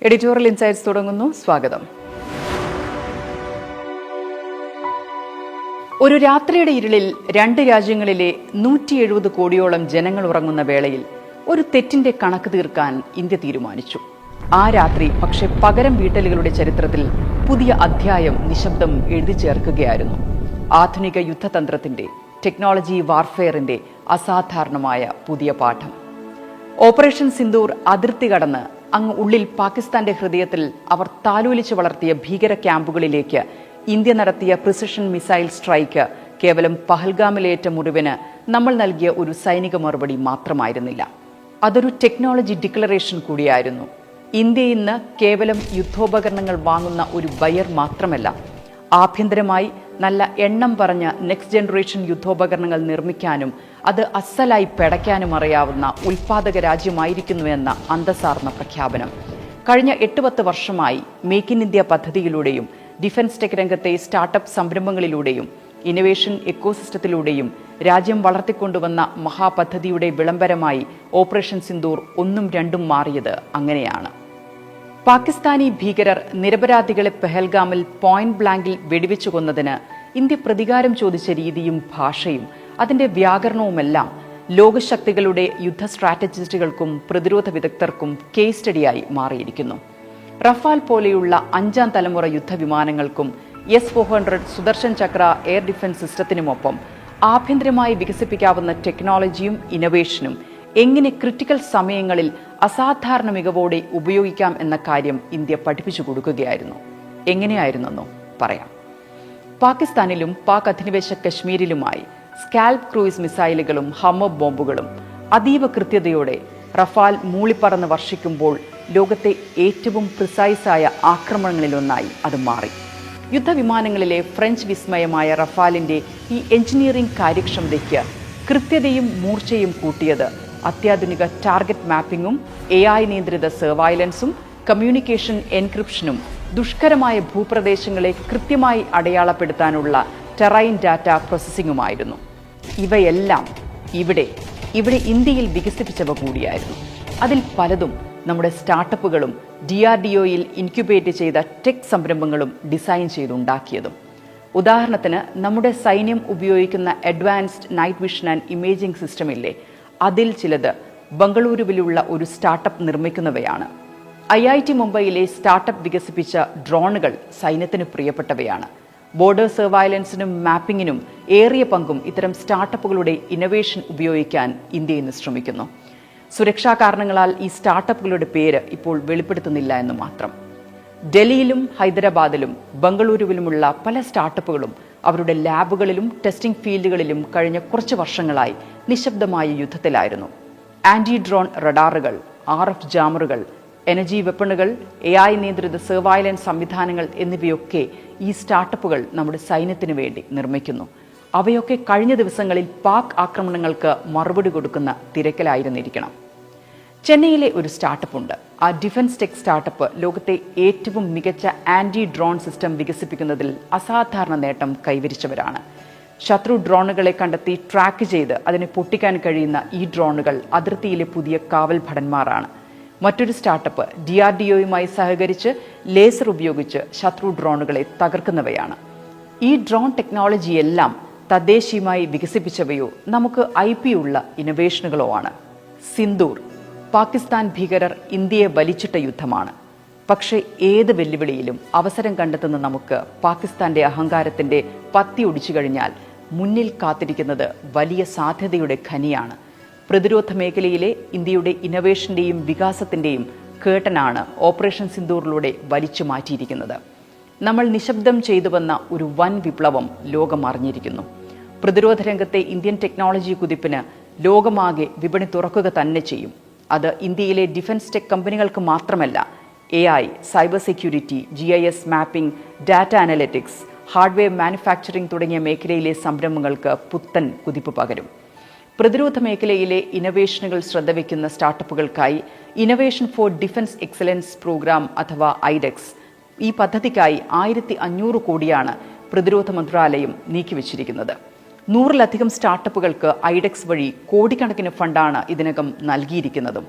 Editorial insights തുടങ്ങുന്നു. സ്വാഗതം. ഒരു രാത്രിയുടെ ഇരുളിൽ രണ്ട് രാജ്യങ്ങളിലെ 170 കോടിയോളം ജനങ്ങൾ ഉറങ്ങുന്ന വേളയിൽ ഒരു തെറ്റിന്റെ കണക്ക് തീർക്കാൻ ഇന്ത്യ തീരുമാനിച്ചു. ആ രാത്രി പക്ഷെ പകരം വീട്ടലുകളുടെ ചരിത്രത്തിൽ പുതിയ അധ്യായം നിശബ്ദം എഴുതി ചേർക്കുകയായിരുന്നു. ആധുനിക യുദ്ധതന്ത്രത്തിന്റെ, ടെക്നോളജി വാർഫെയറിന്റെ അസാധാരണമായ പുതിയ പാഠം. ഓപ്പറേഷൻ സിന്ദൂർ അതിർത്തി കടന്ന് അങ്ങ് ഉള്ളിൽ പാകിസ്ഥാന്റെ ഹൃദയത്തിൽ അവർ താലോലിച്ചു വളർത്തിയ ഭീകര ക്യാമ്പുകളിലേക്ക് ഇന്ത്യ നടത്തിയ പ്രിസിഷൻ മിസൈൽ സ്ട്രൈക്ക് കേവലം പഹൽഗാമിലേറ്റ മുറിവിന് നമ്മൾ നൽകിയ ഒരു സൈനിക മറുപടി മാത്രമായിരുന്നില്ല. അതൊരു ടെക്നോളജി ഡിക്ലറേഷൻ കൂടിയായിരുന്നു. ഇന്ത്യ ഇന്ന് കേവലം യുദ്ധോപകരണങ്ങൾ വാങ്ങുന്ന ഒരു ബയർ മാത്രമല്ല, ആഭ്യന്തരമായി നല്ല എണ്ണം പറഞ്ഞ നെക്സ്റ്റ് ജനറേഷൻ യുദ്ധോപകരണങ്ങൾ നിർമ്മിക്കാനും അത് അസലായി പെടയ്ക്കാനും അറിയാവുന്ന ഉൽപാദക രാജ്യമായിരിക്കുന്നുവെന്ന അന്തസ്സാർന്ന പ്രഖ്യാപനം. കഴിഞ്ഞ 8-10 വർഷമായി മേക്ക് ഇൻ ഇന്ത്യ പദ്ധതിയിലൂടെയും ഡിഫൻസ് ടെക് രംഗത്തെ സ്റ്റാർട്ടപ്പ് സംരംഭങ്ങളിലൂടെയും ഇന്നൊവേഷൻ എക്കോസിസ്റ്റത്തിലൂടെയും രാജ്യം വളർത്തിക്കൊണ്ടുവന്ന മഹാപദ്ധതിയുടെ വിളംബരമായി ഓപ്പറേഷൻ സിന്ദൂർ 1ഉം 2ഉം മാറിയത് അങ്ങനെയാണ്. പാകിസ്ഥാനി ഭീകരർ നിരപരാധികളെ പെഹൽഗാമിൽ പോയിന്റ് ബ്ലാങ്കിൽ വെടിവെച്ചു കൊന്നതിന് ഇന്ത്യ പ്രതികാരം ചോദിച്ച രീതിയും ഭാഷയും അതിന്റെ വ്യാകരണവുമെല്ലാം ലോകശക്തികളുടെ യുദ്ധ സ്ട്രാറ്റജിസ്റ്റുകൾക്കും പ്രതിരോധ വിദഗ്ധർക്കും കേസ് സ്റ്റഡിയായി മാറിയിരിക്കുന്നു. റഫാൽ പോലെയുള്ള 5ാം തലമുറ യുദ്ധവിമാനങ്ങൾക്കും S-400 സുദർശൻ ചക്ര എയർ ഡിഫൻസ് സിസ്റ്റത്തിനുമൊപ്പം ആഭ്യന്തരമായി വികസിപ്പിക്കാവുന്ന ടെക്നോളജിയും ഇന്നൊവേഷനും എങ്ങനെ ക്രിട്ടിക്കൽ സമയങ്ങളിൽ അസാധാരണ മികവോടെ ഉപയോഗിക്കാം എന്ന കാര്യം ഇന്ത്യ പഠിപ്പിച്ചു കൊടുക്കുകയായിരുന്നു. എങ്ങനെയായിരുന്നെന്നോ പറയാം. പാകിസ്ഥാനിലും പാക് അധിനിവേശ കശ്മീരിലുമായി സ്കാൽപ് ക്രൂയിസ് മിസൈലുകളും ഹമ്മർ ബോംബുകളും അതീവ കൃത്യതയോടെ റഫാൽ മൂളിപ്പറന്ന് വർഷിക്കുമ്പോൾ ലോകത്തെ ഏറ്റവും പ്രിസൈസായ ആക്രമണങ്ങളിലൊന്നായി അത് മാറി. യുദ്ധവിമാനങ്ങളിലെ ഫ്രഞ്ച് വിസ്മയമായ റഫാലിന്റെ ഈ എഞ്ചിനീയറിംഗ് കാര്യക്ഷമതയ്ക്ക് കൃത്യതയും മൂർച്ചയും കൂട്ടിയത് അത്യാധുനിക ടാർഗറ്റ് മാപ്പിംഗും AI നിയന്ത്രിത സർവൈലൻസും കമ്മ്യൂണിക്കേഷൻ എൻക്രിപ്ഷനും ദുഷ്കരമായ ഭൂപ്രദേശങ്ങളെ കൃത്യമായി അടയാളപ്പെടുത്താനുള്ള ടെറൈൻ ഡാറ്റ പ്രോസസ്സിംഗുമായിരുന്നു. ഇവയെല്ലാം ഇവിടെ ഇന്ത്യയിൽ വികസിപ്പിച്ചവ കൂടിയായിരുന്നു. അതിൽ പലതും നമ്മുടെ സ്റ്റാർട്ടപ്പുകളും DRDOയിൽ ഇൻക്യുബേറ്റ് ചെയ്ത ടെക് സംരംഭങ്ങളും ഡിസൈൻ ചെയ്തുണ്ടാക്കിയതും. ഉദാഹരണത്തിന് നമ്മുടെ സൈന്യം ഉപയോഗിക്കുന്ന advanced night vision and imaging സിസ്റ്റമില്ലേ, അതിൽ ചിലത് ബംഗളൂരുവിലുള്ള ഒരു സ്റ്റാർട്ടപ്പ് നിർമ്മിക്കുന്നവയാണ്. IIT മുംബൈയിലെ സ്റ്റാർട്ടപ്പ് വികസിപ്പിച്ച ഡ്രോണുകൾ സൈന്യത്തിന് പ്രിയപ്പെട്ടവയാണ്. ബോർഡർ സർവൈലൻസിനും മാപ്പിങ്ങിനും ഏറിയ പങ്കും ഇത്തരം സ്റ്റാർട്ടപ്പുകളുടെ ഇന്നൊവേഷൻ ഉപയോഗിക്കാൻ ഇന്ത്യ ഇന്ന് ശ്രമിക്കുന്നു. സുരക്ഷാ കാരണങ്ങളാൽ ഈ സ്റ്റാർട്ടപ്പുകളുടെ പേര് ഇപ്പോൾ വെളിപ്പെടുത്തുന്നില്ല എന്ന് മാത്രം. ഡൽഹിയിലും ഹൈദരാബാദിലും ബംഗളൂരുവിലുമുള്ള പല സ്റ്റാർട്ടപ്പുകളും അവരുടെ ലാബുകളിലും ടെസ്റ്റിംഗ് ഫീൽഡുകളിലും കഴിഞ്ഞ കുറച്ച് വർഷങ്ങളായി നിശബ്ദമായ യുദ്ധത്തിലായിരുന്നു. ആന്റി ഡ്രോൺ റഡാറുകൾ, RF ജാമറുകൾ, എനർജി വെപ്പണുകൾ, AI നിയന്ത്രിത സർവൈലൻസ് സംവിധാനങ്ങൾ എന്നിവയൊക്കെ ഈ സ്റ്റാർട്ടപ്പുകൾ നമ്മുടെ സൈന്യത്തിന് വേണ്ടി നിർമ്മിക്കുന്നു. അവയൊക്കെ കഴിഞ്ഞ ദിവസങ്ങളിൽ പാക് ആക്രമണങ്ങൾക്ക് മറുപടി കൊടുക്കുന്ന തിരക്കിലായിരുന്നിരിക്കണം. ചെന്നൈയിലെ ഒരു സ്റ്റാർട്ടപ്പ് ഉണ്ട്. ആ ഡിഫൻസ് ടെക് സ്റ്റാർട്ടപ്പ് ലോകത്തെ ഏറ്റവും മികച്ച ആന്റി ഡ്രോൺ സിസ്റ്റം വികസിപ്പിക്കുന്നതിൽ അസാധാരണ നേട്ടം കൈവരിച്ചവരാണ്. ശത്രു ഡ്രോണുകളെ കണ്ടെത്തി ട്രാക്ക് ചെയ്ത് അതിനെ പൊട്ടിക്കാൻ കഴിയുന്ന ഈ ഡ്രോണുകൾ അതിർത്തിയിലെ പുതിയ കാവൽ ഭടന്മാരാണ്. മറ്റൊരു സ്റ്റാർട്ടപ്പ് DRDOയുമായി സഹകരിച്ച് ലേസർ ഉപയോഗിച്ച് ശത്രു ഡ്രോണുകളെ തകർക്കുന്നവയാണ്. ഈ ഡ്രോൺ ടെക്നോളജിയെല്ലാം തദ്ദേശീയമായി വികസിപ്പിച്ചവയോ നമുക്ക് IP ഉള്ള ഇന്നൊവേഷനുകളോ ആണ്. സിന്ദൂർ പാകിസ്ഥാൻ ഭീകരർ ഇന്ത്യയെ വലിച്ചിട്ട യുദ്ധമാണ്. പക്ഷേ ഏത് വെല്ലുവിളിയിലും അവസരം കണ്ടെത്തുന്ന നമുക്ക് പാകിസ്ഥാന്റെ അഹങ്കാരത്തിന്റെ പത്തി ഒടിച്ചു കഴിഞ്ഞാൽ മുന്നിൽ കാത്തിരിക്കുന്നത് വലിയ സാധ്യതയുടെ ഖനിയാണ്. പ്രതിരോധ മേഖലയിലെ ഇന്ത്യയുടെ ഇന്നൊവേഷന്റെയും വികാസത്തിന്റെയും കേട്ടനാണ് ഓപ്പറേഷൻ സിന്ദൂറിലൂടെ വലിച്ചു മാറ്റിയിരിക്കുന്നത്. നമ്മൾ നിശബ്ദം ചെയ്തു വന്ന ഒരു വൻ വിപ്ലവം ലോകം അറിഞ്ഞിരിക്കുന്നു. പ്രതിരോധ രംഗത്തെ ഇന്ത്യൻ ടെക്നോളജി കുതിപ്പിന് ലോകമാകെ വിപണി തുറക്കുക തന്നെ ചെയ്യും. അത് ഇന്ത്യയിലെ ഡിഫൻസ് ടെക് കമ്പനികൾക്ക് മാത്രമല്ല, AI, cyber security, GIS mapping, data analytics, hardware manufacturing തുടങ്ങിയ മേഖലയിലെ സംരംഭങ്ങൾക്ക് പുത്തൻ കുതിപ്പ് പകരും. പ്രതിരോധ മേഖലയിലെ ഇന്നൊവേഷനുകൾ ശ്രദ്ധ വയ്ക്കുന്ന സ്റ്റാർട്ടപ്പുകൾക്കായി innovation for defence excellence programme അഥവാ IDEX, ഈ പദ്ധതിക്കായി 1500 കോടിയാണ് പ്രതിരോധ മന്ത്രാലയം നീക്കിവച്ചിരിക്കുന്നത്. 100-ലധികം സ്റ്റാർട്ടപ്പുകൾക്ക് IDEX വഴി കോടിക്കണക്കിന് ഫണ്ടാണ് ഇതിനകം നൽകിയിരിക്കുന്നതും.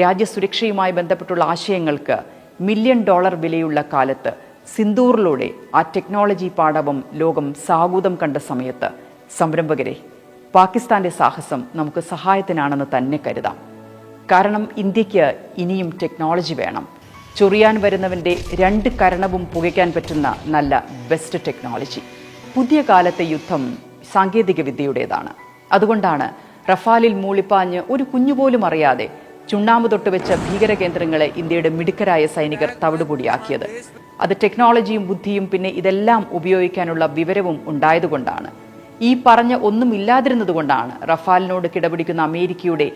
രാജ്യസുരക്ഷയുമായി ബന്ധപ്പെട്ടുള്ള ആശയങ്ങൾക്ക് $1 മില്യൺ വിലയുള്ള കാലത്ത് സിന്ദൂറിലൂടെ ആ ടെക്നോളജി പാടവം ലോകം സാഗൂതം കണ്ട സമയത്ത് സംരംഭകരെ, പാകിസ്ഥാന്റെ സാഹസം നമുക്ക് സഹായത്തിനാണെന്ന് തന്നെ കരുതാം. കാരണം ഇന്ത്യക്ക് ഇനിയും ടെക്നോളജി വേണം. ചൊറിയാൻ വരുന്നവന്റെ 2 കരണവും പുകയ്ക്കാൻ പറ്റുന്ന നല്ല ബെസ്റ്റ് ടെക്നോളജി. പുതിയ കാലത്തെ യുദ്ധം സാങ്കേതിക വിദ്യയുടേതാണ്. അതുകൊണ്ടാണ് റഫാലിൽ മൂളിപ്പാഞ്ഞ് ഒരു കുഞ്ഞുപോലും അറിയാതെ ചുണ്ണാമ്പ് തൊട്ടുവെച്ച ഭീകര കേന്ദ്രങ്ങളെ ഇന്ത്യയുടെ മിടുക്കരായ സൈനികർ തവിടുപൊടിയാക്കിയത്. അത് ടെക്നോളജിയും ബുദ്ധിയും പിന്നെ ഇതെല്ലാം ഉപയോഗിക്കാനുള്ള വിവരവും ഉണ്ടായതുകൊണ്ടാണ്. ഈ പറഞ്ഞ ഒന്നും ഇല്ലാതിരുന്നതുകൊണ്ടാണ് റഫാലിനോട് കിടപിടിക്കുന്ന അമേരിക്കയുടെ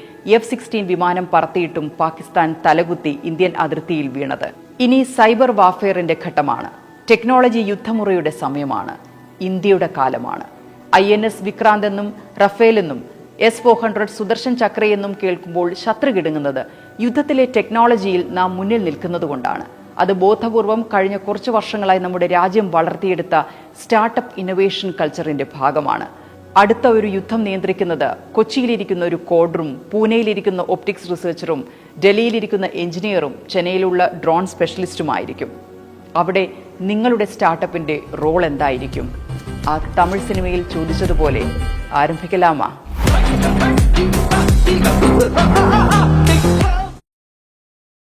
F-16 വിമാനം പറത്തിയിട്ടും പാകിസ്ഥാൻ തലകുത്തി ഇന്ത്യൻ അതിർത്തിയിൽ വീണത്. ഇനി സൈബർ വാർഫെയറിന്റെ ഘട്ടമാണ്. ടെക്നോളജി യുദ്ധമുറയുടെ സമയമാണ്. ഇന്ത്യയുടെ കാലമാണ്. INS വിക്രാന്ത് എന്നും റഫേൽ എന്നും S-400 സുദർശൻ ചക്രയെന്നും കേൾക്കുമ്പോൾ ശത്രു കിടുങ്ങുന്നത് യുദ്ധത്തിലെ ടെക്നോളജിയിൽ നാം മുന്നിൽ നിൽക്കുന്നതുകൊണ്ടാണ്. അത് ബോധപൂർവം കഴിഞ്ഞ കുറച്ച് വർഷങ്ങളായി നമ്മുടെ രാജ്യം വളർത്തിയെടുത്ത സ്റ്റാർട്ടപ്പ് ഇന്നൊവേഷൻ കൾച്ചറിന്റെ ഭാഗമാണ്. അടുത്ത ഒരു യുദ്ധം നിയന്ത്രിക്കുന്നത് കൊച്ചിയിലിരിക്കുന്ന ഒരു കോഡറും, പൂനെയിലിരിക്കുന്ന ഒപ്റ്റിക്സ് റിസർച്ചറും, ഡൽഹിയിലിരിക്കുന്ന എഞ്ചിനീയറും, ചെന്നൈയിലുള്ള ഡ്രോൺ സ്പെഷ്യലിസ്റ്റുമായിരിക്കും. അവിടെ നിങ്ങളുടെ സ്റ്റാർട്ടപ്പിന്റെ റോൾ എന്തായിരിക്കും? ആ തമിഴ് സിനിമയിൽ ചോദിച്ചതുപോലെ ആരംഭിക്കലാമാ?